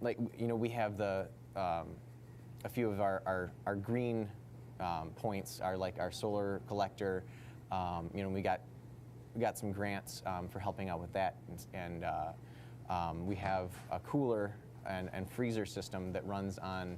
like, you know, we have the a few of our green points are like our solar collector. You know, we got some grants for helping out with that, and we have a cooler and freezer system that runs on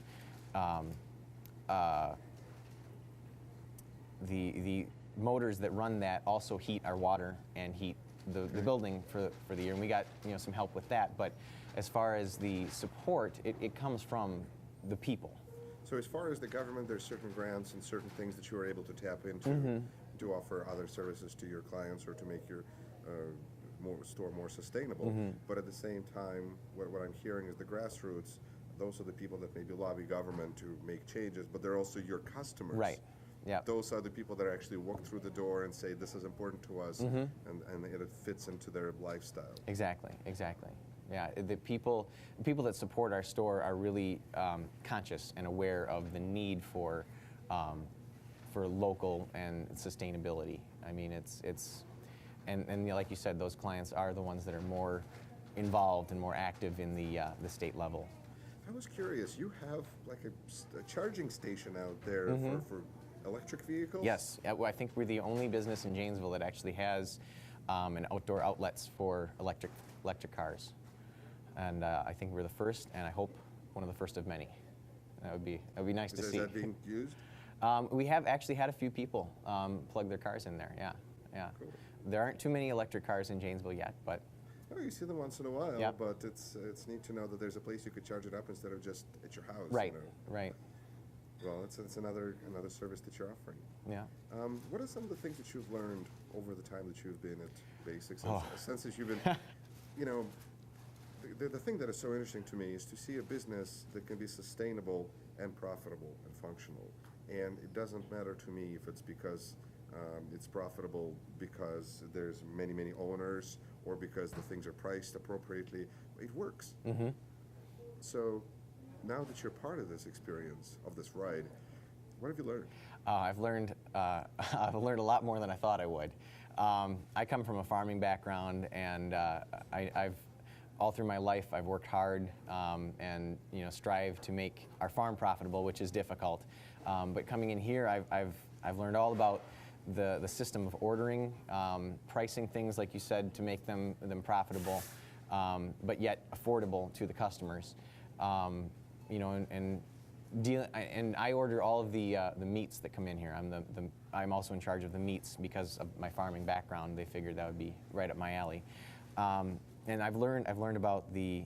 the motors that run that also heat our water and heat the building for the year, and we got, you know, some help with that. But as far as the support, it comes from the people. So as far as the government, there's certain grants and certain things that you are able to tap into to offer other services to your clients or to make your store more sustainable. But at the same time, what I'm hearing is the grassroots, those are the people that maybe lobby government to make changes, but they're also your customers. Right. Yeah. Those are the people that actually walk through the door and say, this is important to us, and it fits into their lifestyle. Exactly, exactly. Yeah, the people that support our store are really conscious and aware of the need for local and sustainability. I mean, and like you said, those clients are the ones that are more involved and more active in the state level. I was curious, you have like a charging station out there for electric vehicles? Yes, I think we're the only business in Janesville that actually has an outdoor outlets for electric cars. And I think we're the first, and I hope one of the first of many. That would be nice to see. Is that being used? We have actually had a few people plug their cars in there. Yeah, yeah. Cool. There aren't too many electric cars in Janesville yet, but. Oh, you see them once in a while, Yep. but it's neat to know that there's a place you could charge it up instead of just at your house. Right, You know? right. Well, it's another service that you're offering. Yeah. What are some of the things that you've learned over the time that you've been at Basics? Oh. Since you've been, you know, the thing that is so interesting to me is to see a business that can be sustainable and profitable and functional. And it doesn't matter to me if it's because it's profitable because there's many owners or because the things are priced appropriately. It works. So now that you're part of this experience, of this ride, what have you learned? I've learned a lot more than I thought I would. I come from a farming background, and I've all through my life I've worked hard and, you know, strive to make our farm profitable, which is difficult. But coming in here, I've learned all about the system of ordering, pricing things, like you said, to make them profitable, but yet affordable to the customers. You know, and I order all of the meats that come in here. I'm also in charge of the meats because of my farming background. They figured that would be right up my alley. And I've learned about the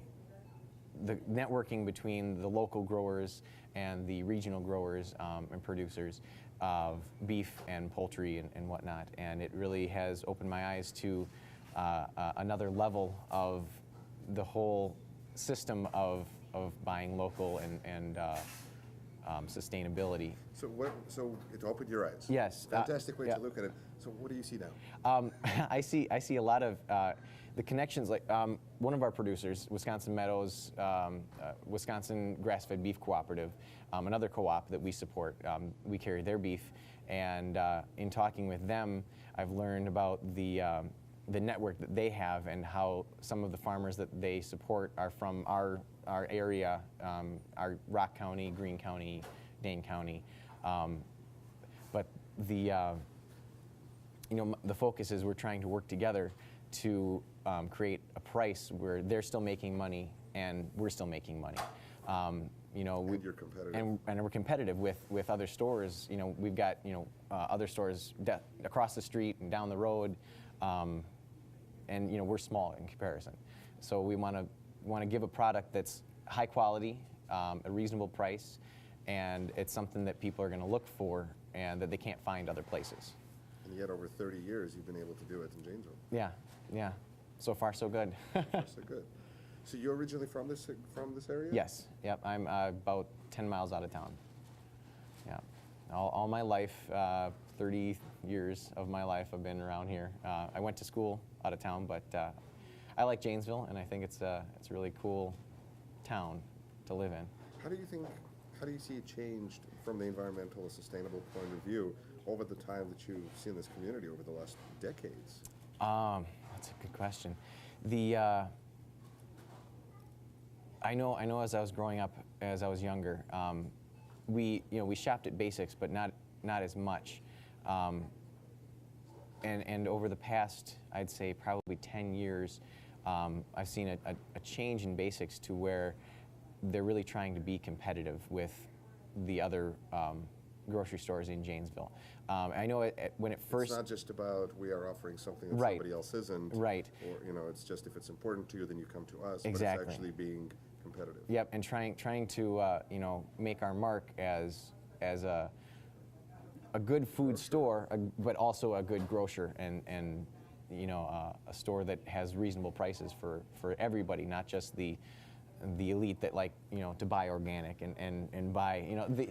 networking between the local growers and the regional growers and producers of beef and poultry and whatnot. And it really has opened my eyes to another level of the whole system of buying local and sustainability. So it opened your eyes. Yes. Fantastic way yeah. to look at it. So what do you see now? I see a lot of the connections. Like one of our producers, Wisconsin Meadows, Wisconsin Grass-Fed Beef Cooperative, another co-op that we support. We carry their beef, and in talking with them, I've learned about the network that they have and how some of the farmers that they support are from our area, our Rock County, Greene County, Dane County. But the you know, the focus is we're trying to work together to create a price where they're still making money and we're still making money. You know, and you're competitive. And we're competitive with other stores. You know, we've got, you know, other stores across the street and down the road, and, you know, we're small in comparison. So we want to give a product that's high quality, a reasonable price, and it's something that people are going to look for and that they can't find other places. And yet over 30 years you've been able to do it in Janesville. Yeah, yeah. So far so good. So far so good. So you're originally from this area? Yes. Yep. I'm about 10 miles out of town. Yeah. All my life, 30 years of my life, I've been around here. I went to school out of town, but I like Janesville, and I think it's a really cool town to live in. How do you see it changed from the environmental and sustainable point of view over the time that you've seen this community over the last decades? That's a good question. I know as I was growing up, as I was younger, we shopped at Basics, but not as much. And over the past, I'd say probably 10 years, I've seen a change in Basics to where they're really trying to be competitive with the other grocery stores in Janesville. I know when it first... It's not just about we are offering something that Right. somebody else isn't. Right. Or, it's just if it's important to you, then you come to us. Exactly. But it's actually being competitive. Yep, and trying to make our mark as a good food store, but also a good grocer, and a store that has reasonable prices for everybody, not just the elite that like to buy organic and buy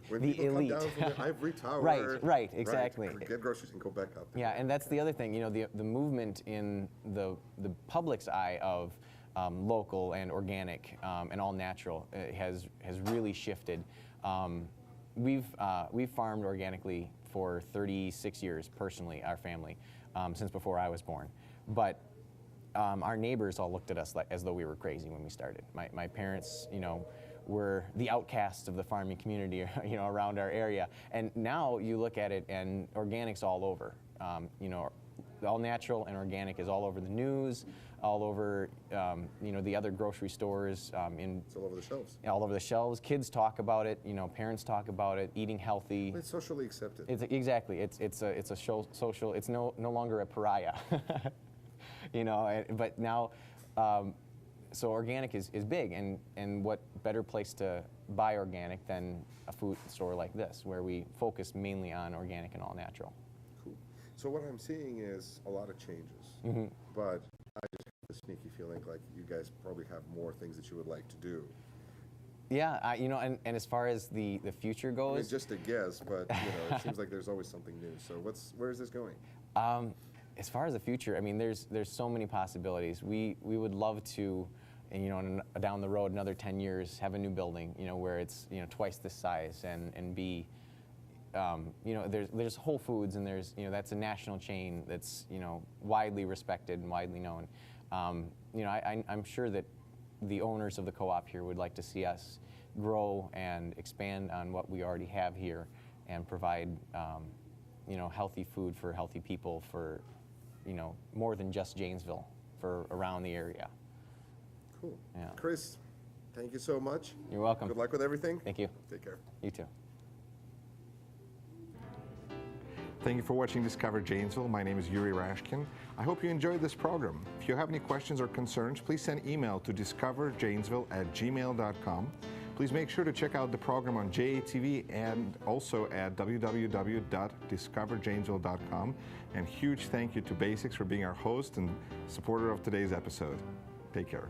When the people elite. come down from the ivory tower, Right, exactly. Get groceries and go back up. Yeah, and that's the other thing. The movement in the public's eye of local and organic and all natural has really shifted. We've farmed organically for 36 years personally, our family, since before I was born. But our neighbors all looked at us as though we were crazy when we started. My parents, were the outcasts of the farming community, around our area. And now you look at it, and organic's all over. All natural and organic is all over the news, all over, the other grocery stores. It's all over the shelves. All over the shelves. Kids talk about it. Parents talk about it. Eating healthy. It's socially accepted. Exactly. It's a social. It's no longer a pariah. But now, so organic is big, and what better place to buy organic than a food store like this, where we focus mainly on organic and all natural. Cool. So what I'm seeing is a lot of changes, Mm-hmm. but I just have the sneaky feeling like you guys probably have more things that you would like to do. Yeah, and as far as the future I mean, goes, just a guess, but it seems like there's always something new. So where is this going? as far as the future, I mean, there's so many possibilities. We would love to, down the road, another 10 years, have a new building, where it's twice this size and be, there's Whole Foods, and there's that's a national chain that's widely respected and widely known. I'm sure that the owners of the co-op here would like to see us grow and expand on what we already have here, and provide healthy food for healthy people for more than just Janesville, for around the area. Cool. Yeah. Chris, thank you so much. You're welcome. Good luck with everything. Thank you. Take care. You too. Thank you for watching Discover Janesville. My name is Yuri Rashkin. I hope you enjoyed this program. If you have any questions or concerns, please send email to discoverjanesville@gmail.com. Please make sure to check out the program on JATV and also at www.discoverjanesville.com. And huge thank you to Basics for being our host and supporter of today's episode. Take care.